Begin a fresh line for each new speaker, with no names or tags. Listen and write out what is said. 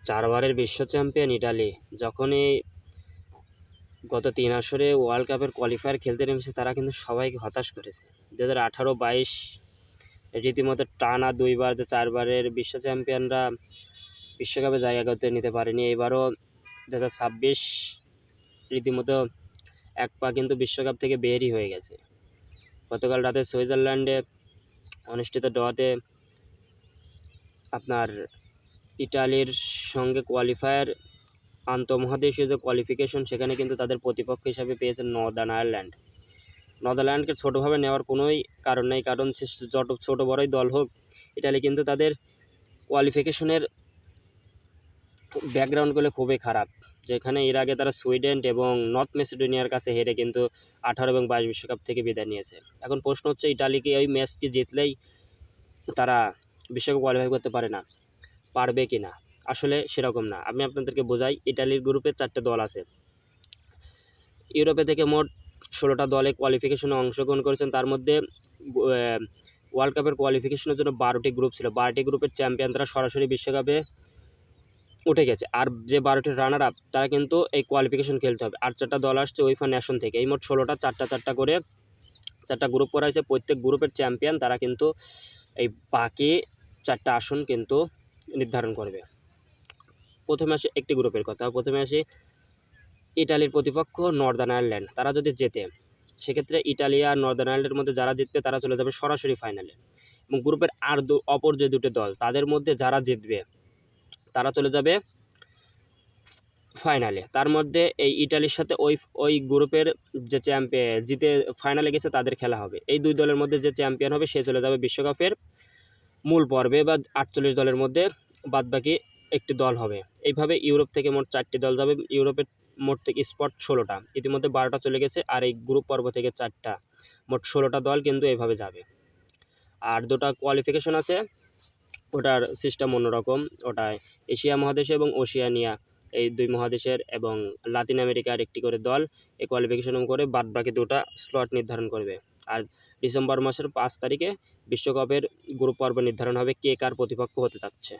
চারবারের বিশ্ব champion Italy যখনই গত 3 আসরে ওয়ার্ল্ড কাপের কোয়ালিফায়ার খেলতে নেমেছে তারা কিন্তু সবাইকে হতাশ করেছে। 2018-22 রীতিমতো টানা 2বার যে 4বারের বিশ্ব চ্যাম্পিয়নরা বিশ্বকাপে জায়গা করতে নিতে পারেনি। এবারও 2026 রীতিমতো এক পা কিন্তু বিশ্বকাপ থেকে বেরই হয়ে গেছে। গতকাল রাতে সুইজারল্যান্ডে অনুষ্ঠিত ড্রতে আপনার ইটালির সঙ্গে কোয়ালিফায়ার আন্তঃমহাদেশীয় যে কোয়ালিফিকেশন সেখানে কিন্তু তাদের প্রতিপক্ষ হিসাবে পেয়েছে নর্দার্ন আয়ারল্যান্ড। নেদারল্যান্ডকে ছোটোভাবে নেওয়ার কোনোই কারণ নেই, কারণ যত ছোটো বড়ই দল হোক ইটালি কিন্তু তাদের কোয়ালিফিকেশনের ব্যাকগ্রাউন্ডগুলো খুবই খারাপ। যেখানে এর আগে তারা সুইডেন এবং নর্থ মেসিডোনিয়ার কাছে হেরে কিন্তু 18 এবং 22 বিশ্বকাপ থেকে বিদায় নিয়েছে। এখন প্রশ্ন হচ্ছে ইটালিকে ওই ম্যাচটি জিতলেই তারা বিশ্বকাপ কোয়ালিফাই করতে পারবে কি না? আসলে সেরকম না। আমি আপনাদেরকে বোঝাই, ইটালির গ্রুপে 4টে দল আছে। ইউরোপে থেকে মোট 16টা দলে কোয়ালিফিকেশনে অংশগ্রহণ করেছেন। তার মধ্যে ওয়ার্ল্ড কাপের কোয়ালিফিকেশনের জন্য 12টি গ্রুপ ছিল। 12টি গ্রুপের চ্যাম্পিয়ন তারা সরাসরি বিশ্বকাপে উঠে গেছে। আর যে 12টি রানার আপ তারা কিন্তু এই কোয়ালিফিকেশন খেলতে হবে। আর 4টা দল আসছে উইফা নেশন থেকে। এই মোট 16টা 4টা করে 4টা গ্রুপ করা হয়েছে। প্রত্যেক গ্রুপের চ্যাম্পিয়ন তারা কিন্তু এই বাকি 4টা আসন কিন্তু নির্ধারণ করবে। প্রথমে আসি একটি গ্রুপের কথা। প্রথমে আসি ইটালির প্রতিপক্ষ নর্দার্ন আয়ারল্যান্ড। তারা যদি জেতে সেক্ষেত্রে ইটালি আর নর্দার্ন আয়ারল্যান্ডের মধ্যে যারা জিতবে তারা চলে যাবে সরাসরি ফাইনালে। এবং গ্রুপের আর অপর যে দুটো দল তাদের মধ্যে যারা জিতবে তারা চলে যাবে ফাইনালে। তার মধ্যে এই ইটালির সাথে ওই গ্রুপের যে জিতে ফাইনালে গেছে তাদের খেলা হবে। এই দুই দলের মধ্যে যে চ্যাম্পিয়ন হবে সে চলে যাবে বিশ্বকাপের মূল পর্বে, বা 48 দলের মধ্যে বাদবাকি একটি দল হবে। এইভাবে ইউরোপ থেকে মোট 4টি দল যাবে। ইউরোপের মোট থেকে স্পট 16টা, ইতিমধ্যে 12টা চলে গেছে, আর এই গ্রুপ পর্ব থেকে 4টা, মোট 16টা দল কিন্তু এইভাবে যাবে। আর দুটো কোয়ালিফিকেশন আছে, ওটার সিস্টেম অন্যরকম। ওটা এশিয়া মহাদেশে এবং ওশিয়ানিয়া এই দুই মহাদেশের এবং লাতিন আমেরিকার একটি করে দল এই কোয়ালিফিকেশন করে বাদবাকি দুটো স্লট নির্ধারণ করবে। আর ডিসেম্বর মাসের 5 তারিখে বিশ্বকাপের গ্রুপ পর্ব নির্ধারণ হবে কে কার প্রতিপক্ষ হতে যাচ্ছে।